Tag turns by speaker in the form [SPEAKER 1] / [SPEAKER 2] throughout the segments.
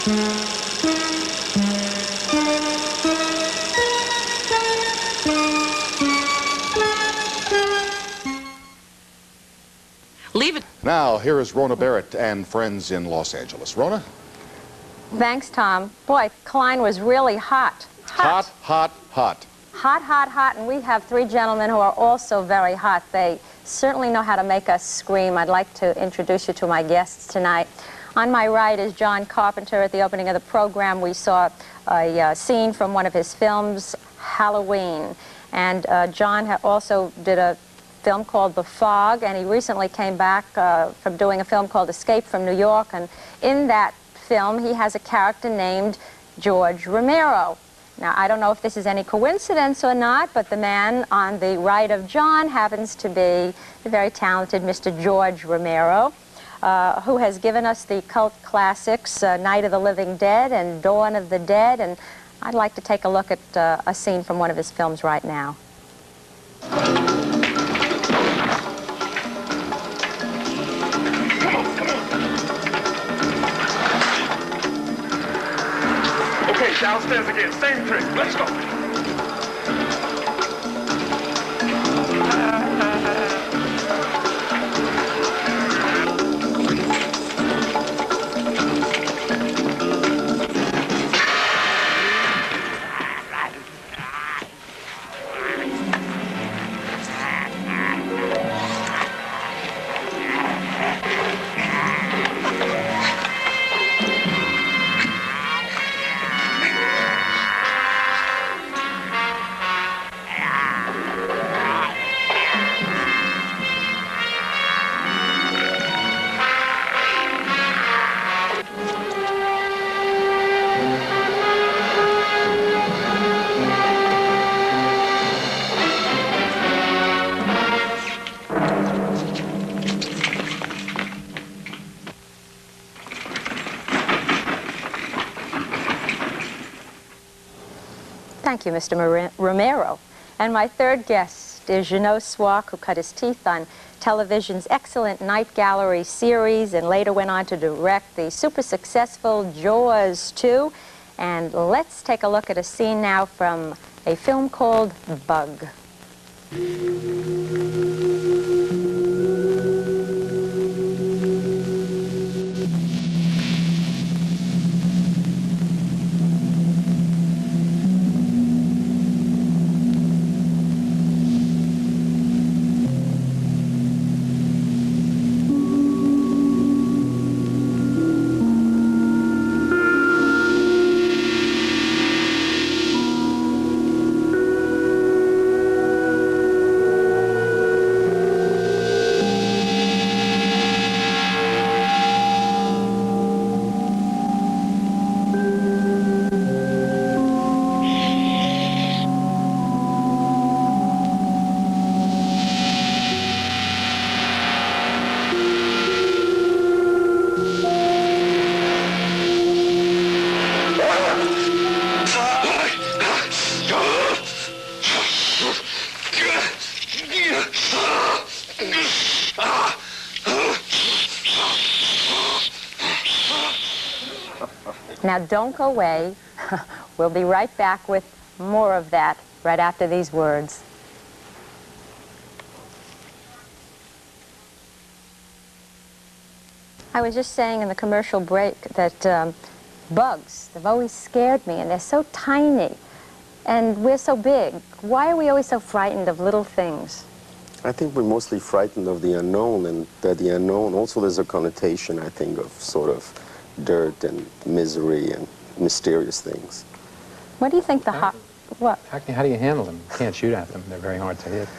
[SPEAKER 1] Leave it.
[SPEAKER 2] Now, here is Rona Barrett and friends in Los Angeles. Rona?
[SPEAKER 3] Thanks, Tom. Boy, Klein was really hot.
[SPEAKER 2] Hot, hot, hot.
[SPEAKER 3] Hot, hot, hot, and we have three gentlemen who are also very hot. They certainly know how to make us scream. I'd like to introduce you to my guests tonight. On my right is John Carpenter. At the opening of the program, we saw a scene from one of his films, Halloween. And John also did a film called The Fog, and he recently came back from doing a film called Escape from New York. And in that film, he has a character named George Romero. Now, I don't know if this is any coincidence or not, but the man on the right of John happens to be the very talented Mr. George Romero, who has given us the cult classics, Night of the Living Dead and Dawn of the Dead, and I'd like to take a look at a scene from one of his films right now.
[SPEAKER 4] Okay, downstairs again, same trick, let's go.
[SPEAKER 3] Thank you, Mr. Romero. And my third guest is Jeannot Swak, who cut his teeth on television's excellent Night Gallery series and later went on to direct the super successful Jaws 2. And let's take a look at a scene now from a film called Bug. Now, don't go away. We'll be right back with more of that right after these words. I was just saying in the commercial break that bugs, they've always scared me, and they're so tiny, and we're so big. Why are we always so frightened of little things?
[SPEAKER 5] I think we're mostly frightened of the unknown, and that the unknown, also there's a connotation, I think, of sort of dirt and misery and mysterious things.
[SPEAKER 3] What do you think what?
[SPEAKER 6] How do you handle them? You can't shoot at them. They're very hard to hit.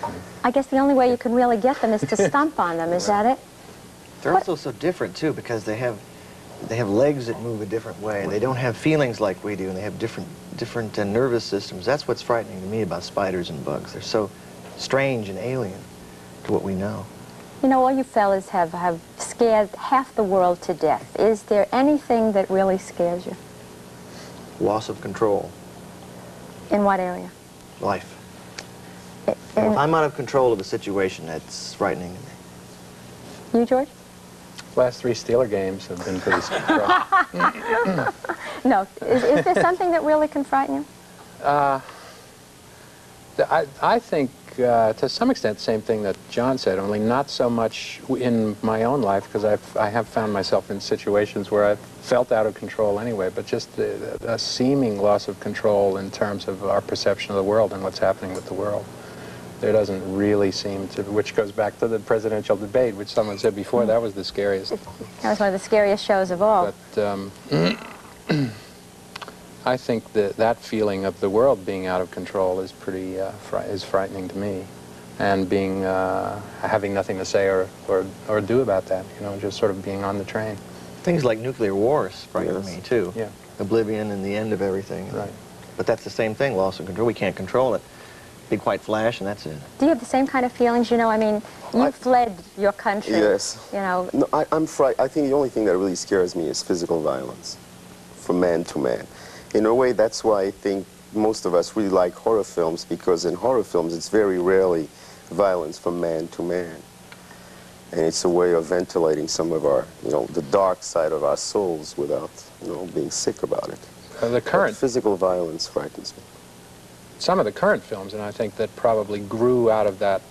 [SPEAKER 3] I guess the only way you can really get them is to stomp on them. Is that it?
[SPEAKER 7] They're also so different, too, because they have legs that move a different way. They don't have feelings like we do, and they have different nervous systems. That's what's frightening to me about spiders and bugs. They're so strange and alien to what we know.
[SPEAKER 3] You know, all you fellas have scared half the world to death. Is there anything that really scares you?
[SPEAKER 7] Loss of control.
[SPEAKER 3] In what area?
[SPEAKER 7] Life. If I'm out of control of a situation, that's frightening to me.
[SPEAKER 3] You, George?
[SPEAKER 6] The last 3 Steeler games have been pretty strong.
[SPEAKER 3] No. Is there something that really can frighten you?
[SPEAKER 6] I think, to some extent, the same thing that John said, only not so much in my own life, because I have found myself in situations where I've felt out of control anyway, but just a seeming loss of control in terms of our perception of the world and what's happening with the world. There doesn't really seem to, which goes back to the presidential debate, which someone said before, that was the scariest.
[SPEAKER 3] That was one of the scariest shows of all.
[SPEAKER 6] But I think that feeling of the world being out of control is pretty is frightening to me, and being having nothing to say or do about that. You know, just sort of being on the train.
[SPEAKER 7] Things like nuclear wars frighten me too.
[SPEAKER 6] Yeah.
[SPEAKER 7] Oblivion and the end of everything.
[SPEAKER 6] Right.
[SPEAKER 7] But that's the same thing. Loss of control. We can't control it. Big white flash, and that's it.
[SPEAKER 3] Do you have the same kind of feelings? You know, I mean, you fled your country.
[SPEAKER 5] Yes.
[SPEAKER 3] You know.
[SPEAKER 5] No, I'm frightened. I think the only thing that really scares me is physical violence, from man to man. In a way, that's why I think most of us really like horror films, because in horror films, it's very rarely violence from man to man. And it's a way of ventilating some of our, you know, the dark side of our souls without, you know, being sick about it.
[SPEAKER 6] The current
[SPEAKER 5] But physical violence frightens me.
[SPEAKER 6] Some of the current films, and I think that probably grew out of that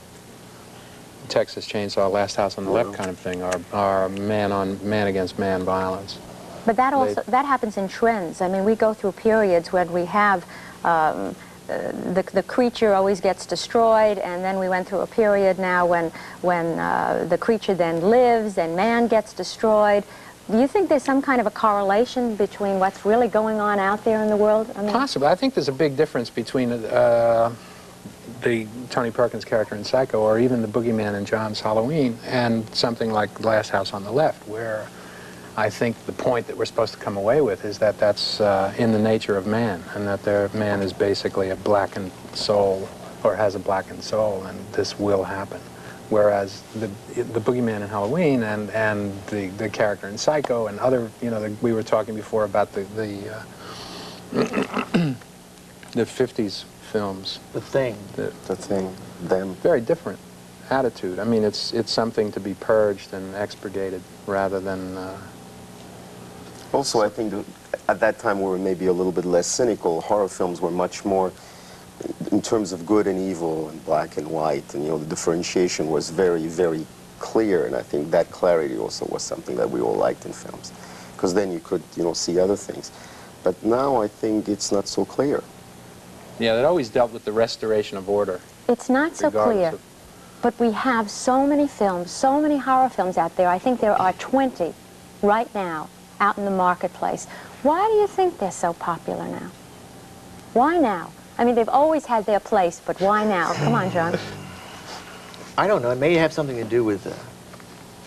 [SPEAKER 6] Texas Chainsaw, Last House on the Left kind of thing, are man against man violence.
[SPEAKER 3] But that also that happens in trends. I mean, we go through periods when we have the creature always gets destroyed, and then we went through a period now when the creature then lives and man gets destroyed. Do you think there's some kind of a correlation between what's really going on out there in the world? I mean,
[SPEAKER 6] possibly. I think there's a big difference between the Tony Perkins character in Psycho, or even the boogeyman in John's Halloween, and something like Last House on the Left, where I think the point that we're supposed to come away with is that that's in the nature of man, and that man is basically a blackened soul, or has a blackened soul, and this will happen. Whereas the boogeyman in Halloween and the character in Psycho and other, you know, we were talking before about the 50s films.
[SPEAKER 7] The Thing.
[SPEAKER 5] The Thing, them.
[SPEAKER 6] Very different attitude. I mean, it's something to be purged and expurgated rather than...
[SPEAKER 5] Also, I think that at that time we were maybe a little bit less cynical. Horror films were much more, in terms of good and evil and black and white, and, you know, the differentiation was very, very clear, and I think that clarity also was something that we all liked in films, because then you could, you know, see other things. But now I think it's not so clear.
[SPEAKER 6] Yeah, it always dealt with the restoration of order.
[SPEAKER 3] it's not so clear. But we have so many films, so many horror films out there. I think there are 20 right now out in the marketplace. Why do you think they're so popular now? Why now? I mean, they've always had their place, but why now? Come on, John.
[SPEAKER 7] I don't know. It may have something to do with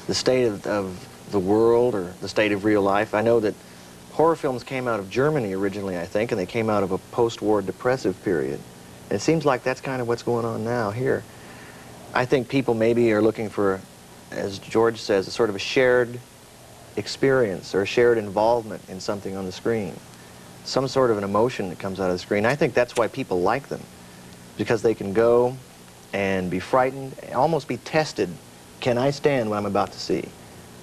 [SPEAKER 7] the state of the world or the state of real life. I know that horror films came out of Germany originally, I think, and they came out of a post-war depressive period. And it seems like that's kind of what's going on now here. I think people maybe are looking for, as George says, a sort of a shared experience or a shared involvement in something on the screen. Some sort of an emotion that comes out of the screen. I think that's why people like them, because they can go and be frightened, almost be tested. Can I stand what I'm about to see?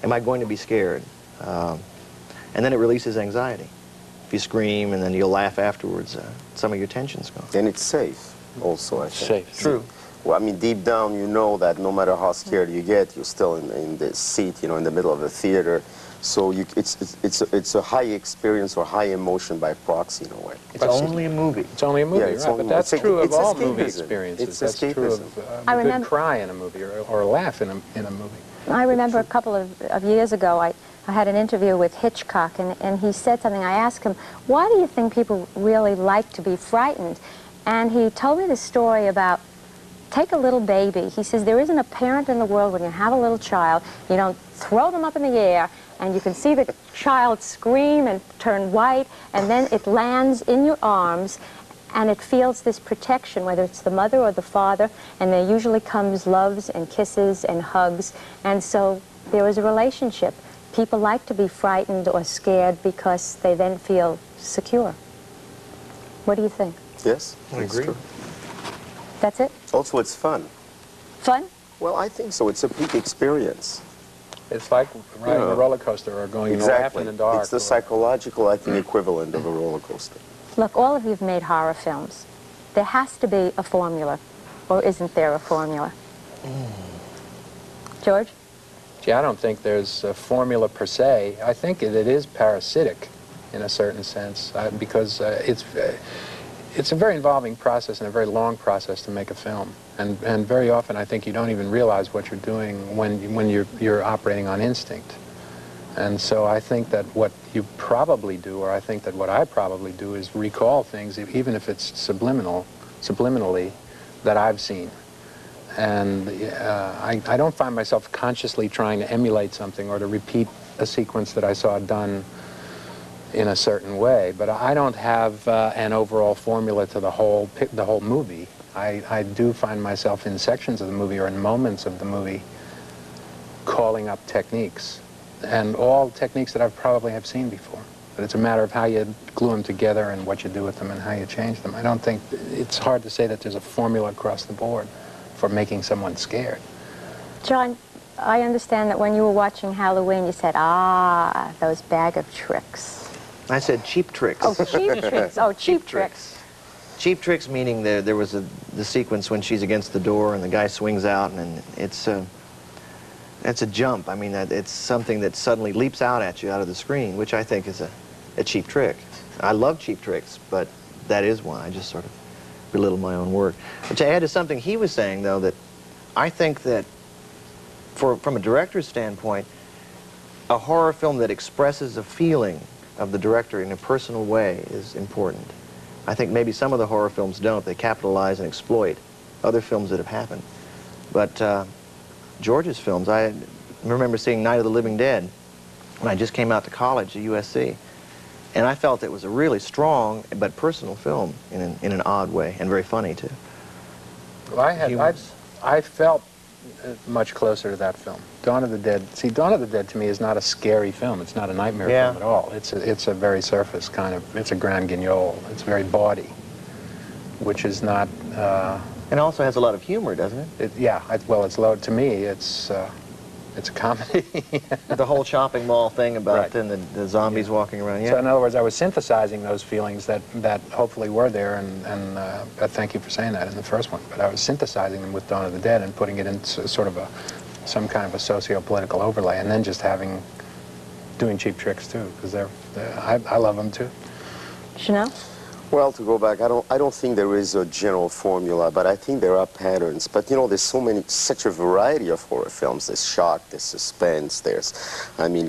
[SPEAKER 7] Am I going to be scared? And then it releases anxiety. If you scream and then you'll laugh afterwards, some of your tension's gone.
[SPEAKER 5] And it's safe also, I think.
[SPEAKER 6] Safe.
[SPEAKER 7] True.
[SPEAKER 5] Well, I mean, deep down, you know that no matter how scared you get, you're still in the seat, you know, in the middle of the theater. So it's a high experience or high emotion by proxy in a way.
[SPEAKER 7] It's only a movie.
[SPEAKER 6] It's only a movie,
[SPEAKER 5] Yeah, it's
[SPEAKER 6] right?
[SPEAKER 5] only-
[SPEAKER 6] But that's
[SPEAKER 5] it's
[SPEAKER 6] true of
[SPEAKER 5] it's
[SPEAKER 6] all
[SPEAKER 5] escapism.
[SPEAKER 6] movie experiences.
[SPEAKER 5] It's
[SPEAKER 6] That's true
[SPEAKER 5] escapism.
[SPEAKER 6] of
[SPEAKER 3] I
[SPEAKER 6] a good
[SPEAKER 3] remember-
[SPEAKER 6] cry in a movie or a laugh in a movie.
[SPEAKER 3] I remember a couple of years ago, I had an interview with Hitchcock, and he said something. I asked him, why do you think people really like to be frightened? And he told me the story about, take a little baby. He says, there isn't a parent in the world when you have a little child, you don't throw them up in the air, and you can see the child scream and turn white, and then it lands in your arms, and it feels this protection, whether it's the mother or the father, and there usually comes loves and kisses and hugs, and so there is a relationship. People like to be frightened or scared because they then feel secure. What do you think?
[SPEAKER 5] Yes,
[SPEAKER 7] I
[SPEAKER 5] it's
[SPEAKER 7] agree.
[SPEAKER 5] true.
[SPEAKER 3] That's it?
[SPEAKER 5] Also, it's fun.
[SPEAKER 3] Fun?
[SPEAKER 5] Well, I think so. It's a peak experience.
[SPEAKER 6] It's like riding a roller coaster or going
[SPEAKER 5] Exactly.
[SPEAKER 6] in the dark.
[SPEAKER 5] It's the psychological, I think, equivalent of a roller coaster.
[SPEAKER 3] Look, all of you have made horror films. There has to be a formula, or isn't there a formula? George?
[SPEAKER 6] Gee, I don't think there's a formula per se. I think it is parasitic in a certain sense because it's a very involving process and a very long process to make a film. And very often I think you don't even realize what you're doing when you're operating on instinct. And so I think that what you probably do, or I think that what I probably do, is recall things, even if it's subliminally, that I've seen. And I don't find myself consciously trying to emulate something or to repeat a sequence that I saw done in a certain way, but I don't have an overall formula to the whole movie. I do find myself in sections of the movie or in moments of the movie calling up techniques, and all techniques that I probably have seen before. But it's a matter of how you glue them together and what you do with them and how you change them. I don't think it's hard to say that there's a formula across the board for making someone scared.
[SPEAKER 3] John, I understand that when you were watching Halloween, you said, ah, those bag of tricks.
[SPEAKER 7] I said cheap tricks.
[SPEAKER 3] Oh, cheap tricks. Oh, cheap tricks.
[SPEAKER 7] Cheap tricks meaning there was the sequence when she's against the door and the guy swings out, and it's a jump. I mean, it's something that suddenly leaps out at you out of the screen, which I think is a cheap trick. I love cheap tricks, but that is one. I just sort of belittle my own work. But to add to something he was saying, though, that I think that from a director's standpoint, a horror film that expresses a feeling of the director in a personal way is important. I think maybe some of the horror films don't. They capitalize and exploit other films that have happened. But George's films, I remember seeing Night of the Living Dead when I just came out to college at USC. And I felt it was a really strong but personal film in an odd way, and very funny, too.
[SPEAKER 6] Well, I felt much closer to that film. Dawn of the Dead. See, Dawn of the Dead to me is not a scary film. It's not a nightmare film at all. It's a very surface kind of, it's a grand guignol. It's very bawdy, which is not...
[SPEAKER 7] and also has a lot of humor, doesn't it?
[SPEAKER 6] Well, it's low. To me, it's a comedy.
[SPEAKER 7] The whole shopping mall thing about the zombies walking around,
[SPEAKER 6] So in other words, I was synthesizing those feelings that hopefully were there, and thank you for saying that in the first one, but I was synthesizing them with Dawn of the Dead and putting it into sort of some kind of a socio-political overlay, and then just doing cheap tricks too, because I love them too.
[SPEAKER 3] Chanel?
[SPEAKER 5] Well, to go back, I don't think there is a general formula, but I think there are patterns. But you know, there's such a variety of horror films. There's shock, there's suspense, there's,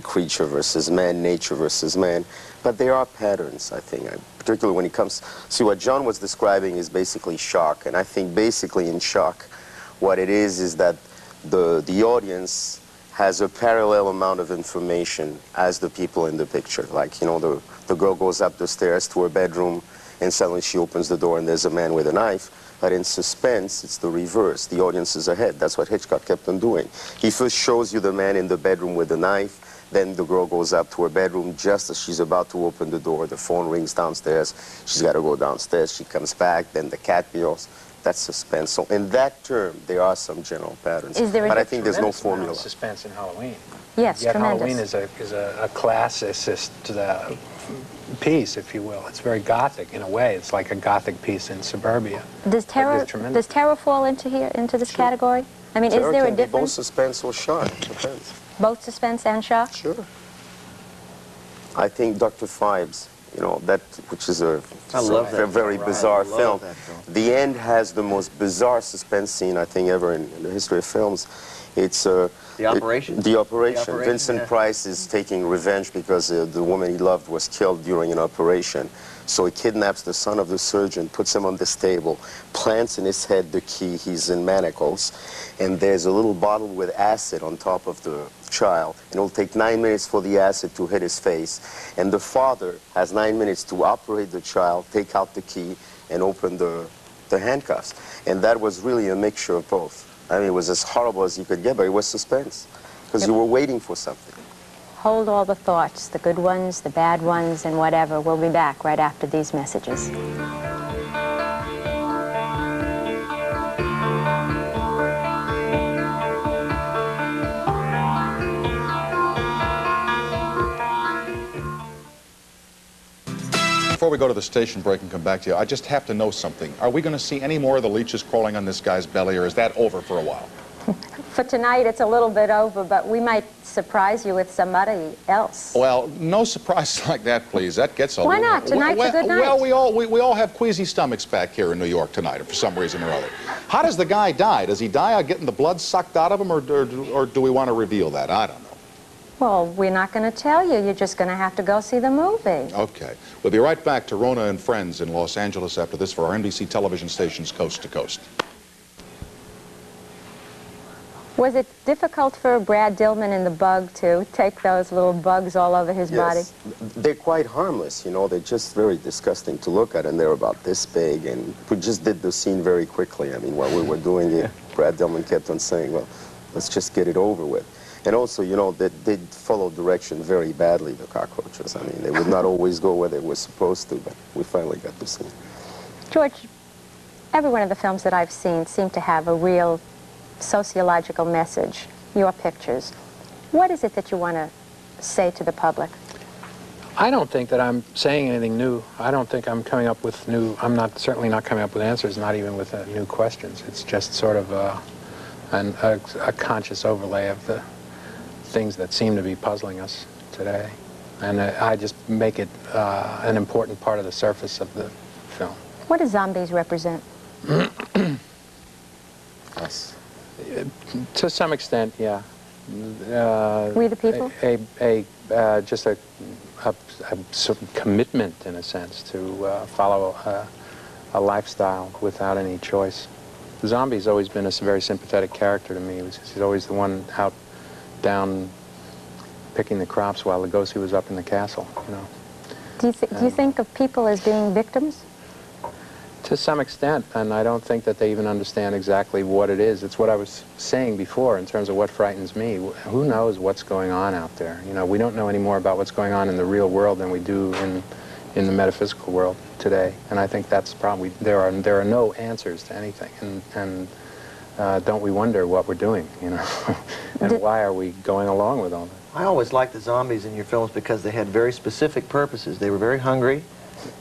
[SPEAKER 5] creature versus man, nature versus man. But there are patterns, I think, particularly when it comes. See, what John was describing is basically shock, and I think basically in shock, what it is that the audience has a parallel amount of information as the people in the picture. Like, you know, the girl goes up the stairs to her bedroom, and suddenly she opens the door and there's a man with a knife. But in suspense, it's the reverse. The audience is ahead. That's what Hitchcock kept on doing. He first shows you the man in the bedroom with the knife, then the girl goes up to her bedroom just as she's about to open the door. The phone rings downstairs. She's got to go downstairs. She comes back, then the cat meows. That's suspense. So in that term, there are some general patterns. But I think there's no formula.
[SPEAKER 6] Suspense in Halloween.
[SPEAKER 3] Yes,
[SPEAKER 6] Yet
[SPEAKER 3] tremendous.
[SPEAKER 6] Halloween is a classicist piece, if you will. It's very gothic in a way. It's like a gothic piece in suburbia.
[SPEAKER 3] Does terror fall into this category? I mean,
[SPEAKER 5] Terror
[SPEAKER 3] is there a
[SPEAKER 5] can be
[SPEAKER 3] difference?
[SPEAKER 5] both suspense or shock. Depends.
[SPEAKER 3] Both suspense and shock?
[SPEAKER 5] Sure. I think Dr. Phibes, you know, which is a very bizarre film. The end has the most bizarre suspense scene I think ever in the history of films. It's
[SPEAKER 7] The Operation?
[SPEAKER 5] The Operation. Vincent Price is taking revenge because the woman he loved was killed during an operation. So he kidnaps the son of the surgeon, puts him on this table, plants in his head the key. He's in manacles, and there's a little bottle with acid on top of the child. And it'll take 9 minutes for the acid to hit his face. And the father has 9 minutes to operate the child, take out the key, and open the handcuffs. And that was really a mixture of both. I mean, it was as horrible as you could get, but it was suspense, because you were waiting for something.
[SPEAKER 3] Hold all the thoughts, the good ones, the bad ones, and whatever. We'll be back right after these messages.
[SPEAKER 2] Before we go to the station break and come back to you, I just have to know something. Are we going to see any more of the leeches crawling on this guy's belly, or is that over for a while?
[SPEAKER 3] For tonight, it's a little bit over, but we might surprise you with somebody else.
[SPEAKER 2] Well, no surprises like that, please. That gets a
[SPEAKER 3] Why
[SPEAKER 2] little...
[SPEAKER 3] not? Tonight's a good night.
[SPEAKER 2] Well, we all have queasy stomachs back here in New York tonight, for some reason or other. How does the guy die? Does he die getting the blood sucked out of him, or do we want to reveal that? I don't know.
[SPEAKER 3] Well, we're not going to tell you. You're just going to have to go see the movie.
[SPEAKER 2] Okay. We'll be right back to Rona and Friends in Los Angeles after this for our NBC television stations coast to coast.
[SPEAKER 3] Was it difficult for Brad Dillman in The Bug to take those little bugs all over his body?
[SPEAKER 5] Yes, they're quite harmless, you know, they're just very disgusting to look at, and they're about this big, and we just did the scene very quickly. I mean, while we were doing it, Brad Dillman kept on saying, well, let's just get it over with. And also, you know, they follow direction very badly, the cockroaches. I mean, they would not always go where they were supposed to, but we finally got the scene.
[SPEAKER 3] George, every one of the films that I've seen seem to have a real sociological message, your pictures. What is it that you want to say to the public?
[SPEAKER 6] I don't think that I'm saying anything new. I don't think I'm coming up with new, certainly not coming up with answers, not even with new questions. It's just sort of a conscious overlay of the things that seem to be puzzling us today. And I just make it an important part of the surface of the film.
[SPEAKER 3] What do zombies represent?
[SPEAKER 5] Yes.
[SPEAKER 6] To some extent, yeah.
[SPEAKER 3] We the people?
[SPEAKER 6] Just a sort of commitment, in a sense, to follow a lifestyle without any choice. The zombie's always been a very sympathetic character to me. He's always the one out, down, picking the crops while Lugosi was up in the castle, you know.
[SPEAKER 3] Do you think of people as being victims?
[SPEAKER 6] To some extent, and I don't think that they even understand exactly what it is. It's what I was saying before in terms of what frightens me. Who knows what's going on out there? You know, we don't know any more about what's going on in the real world than we do in the metaphysical world today. And I think that's the problem. There are no answers to anything. And don't we wonder what we're doing, you know? And why are we going along with all that?
[SPEAKER 7] I always liked the zombies in your films because they had very specific purposes. They were very hungry,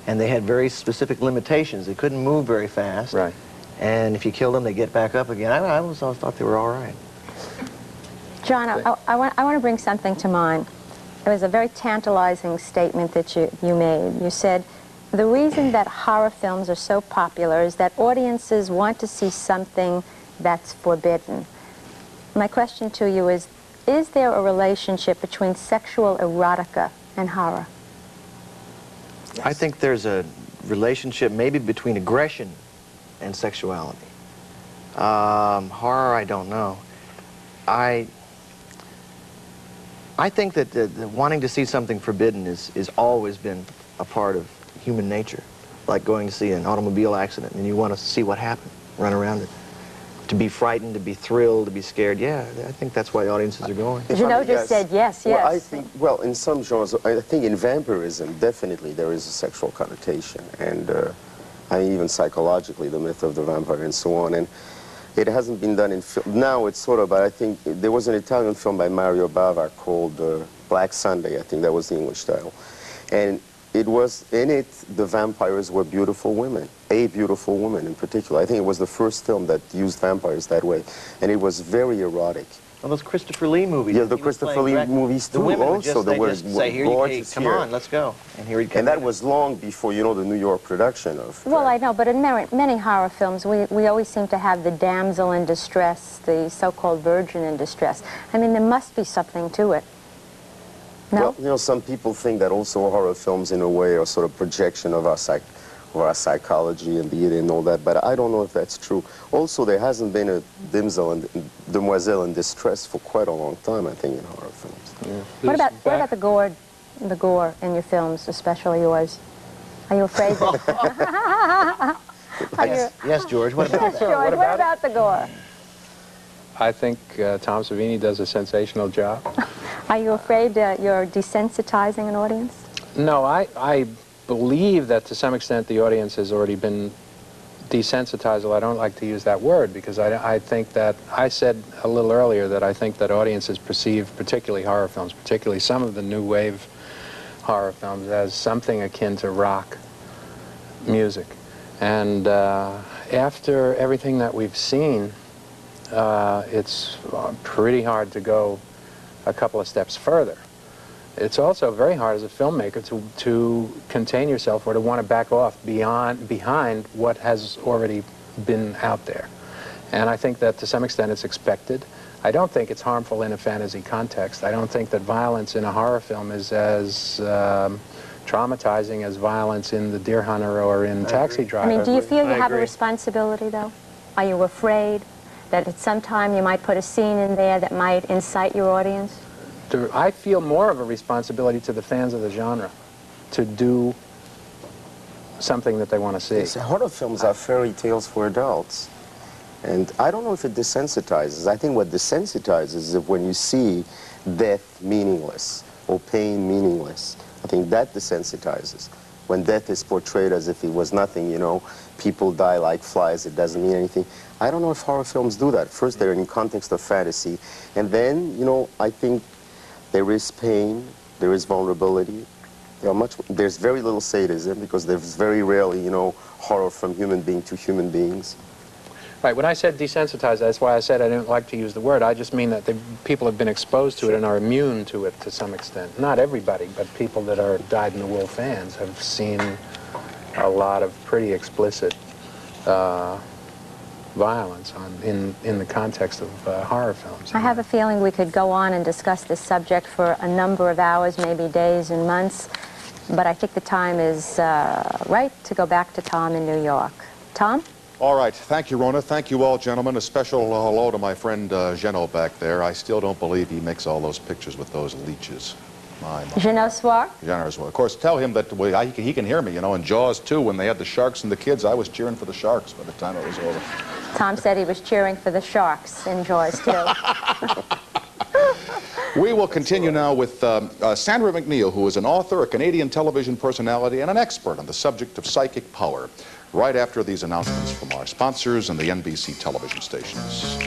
[SPEAKER 7] and they had very specific limitations. They couldn't move very fast.
[SPEAKER 6] Right.
[SPEAKER 7] And if you killed them, they get back up again. I always thought they were all right.
[SPEAKER 3] John, I want to bring something to mind. It was a very tantalizing statement that you made. You said, the reason that horror films are so popular is that audiences want to see something that's forbidden. My question to you is there a relationship between sexual erotica and horror?
[SPEAKER 7] Yes. I think there's a relationship maybe between aggression and sexuality. Horror, I don't know. I think that the wanting to see something forbidden is always been a part of human nature. Like going to see an automobile accident and you want to see what happened, run around it. To be frightened, to be thrilled, to be scared. Yeah, I think that's why audiences are going.
[SPEAKER 3] Junot just said yes, yes.
[SPEAKER 5] Well, I think, well, in some genres, I think in vampirism, definitely there is a sexual connotation. And I mean, even psychologically, the myth of the vampire and so on. And it hasn't been done in film. Now it's sort of, but I think there was an Italian film by Mario Bava called Black Sunday. I think that was the English title. And it was, in it, the vampires were beautiful women, a beautiful woman in particular. I think it was the first film that used vampires that way, and it was very erotic.
[SPEAKER 7] Well, those Christopher Lee movies.
[SPEAKER 5] Yeah, the Christopher Lee movies too.
[SPEAKER 7] The women
[SPEAKER 5] also,
[SPEAKER 7] they just say, here you come on, let's go. And here he'd come.
[SPEAKER 5] And that was long before, you know, the New York production of.
[SPEAKER 3] Well, I know, but in many horror films, we always seem to have the damsel in distress, the so-called virgin in distress. I mean, there must be something to it. No?
[SPEAKER 5] Well, you know, some people think that also horror films, in a way, are sort of projection of our psychology and deity and all that, but I don't know if that's true. Also, there hasn't been a demoiselle in distress for quite a long time, I think, in horror films.
[SPEAKER 6] Yeah.
[SPEAKER 3] What about the gore in your films, especially yours? Are you afraid that...
[SPEAKER 7] Yes, George, what about that?
[SPEAKER 3] George, what about the gore?
[SPEAKER 6] I think Tom Savini does a sensational job.
[SPEAKER 3] Are you afraid you're desensitizing an audience?
[SPEAKER 6] No, I believe that to some extent the audience has already been desensitized. Well, I don't like to use that word because I think that, I said a little earlier that I think that audiences perceive, particularly horror films, particularly some of the new wave horror films, as something akin to rock. music. And after everything that we've seen, it's pretty hard to go a couple of steps further. It's also very hard as a filmmaker to contain yourself or to want to back off behind what has already been out there. And I think that to some extent it's expected. I don't think it's harmful in a fantasy context. I don't think that violence in a horror film is as traumatizing as violence in The Deer Hunter or in Taxi Driver.
[SPEAKER 3] I mean, do you feel you have a
[SPEAKER 7] agree.
[SPEAKER 3] responsibility, though? Are you afraid that at some time you might put a scene in there that might incite your audience?
[SPEAKER 6] I feel more of a responsibility to the fans of the genre to do something that they want to see.
[SPEAKER 5] See, horror films are fairy tales for adults. And I don't know if it desensitizes. I think what desensitizes is if when you see death meaningless or pain meaningless. I think that desensitizes. When death is portrayed as if it was nothing, you know, people die like flies, it doesn't mean anything. I don't know if horror films do that. First, they're in context of fantasy. And then, you know, I think there is pain, there is vulnerability. There's very little sadism because there's very rarely, you know, horror from human being to human beings.
[SPEAKER 6] Right, when I said desensitized, that's why I said I didn't like to use the word. I just mean that people have been exposed to it and are immune to it to some extent. Not everybody, but people that are dyed-in-the-wool fans have seen a lot of pretty explicit violence in the context of horror films.
[SPEAKER 3] I have a feeling we could go on and discuss this subject for a number of hours, maybe days and months, but I think the time is right to go back to Tom in New York. Tom?
[SPEAKER 2] All right. Thank you, Rona. Thank you all, gentlemen. A special hello to my friend Geno back there. I still don't believe he makes all those pictures with those leeches. My.
[SPEAKER 3] Geno Soir?
[SPEAKER 2] Geno Soir. Of course, tell him that he can hear me, you know, in Jaws 2, when they had the sharks and the kids, I was cheering for the sharks by the time it was over.
[SPEAKER 3] Tom said he was cheering for the sharks in Jaws 2.
[SPEAKER 2] We will continue now with Sandra McNeil, who is an author, a Canadian television personality, and an expert on the subject of psychic power, right after these announcements from our sponsors and the NBC television stations.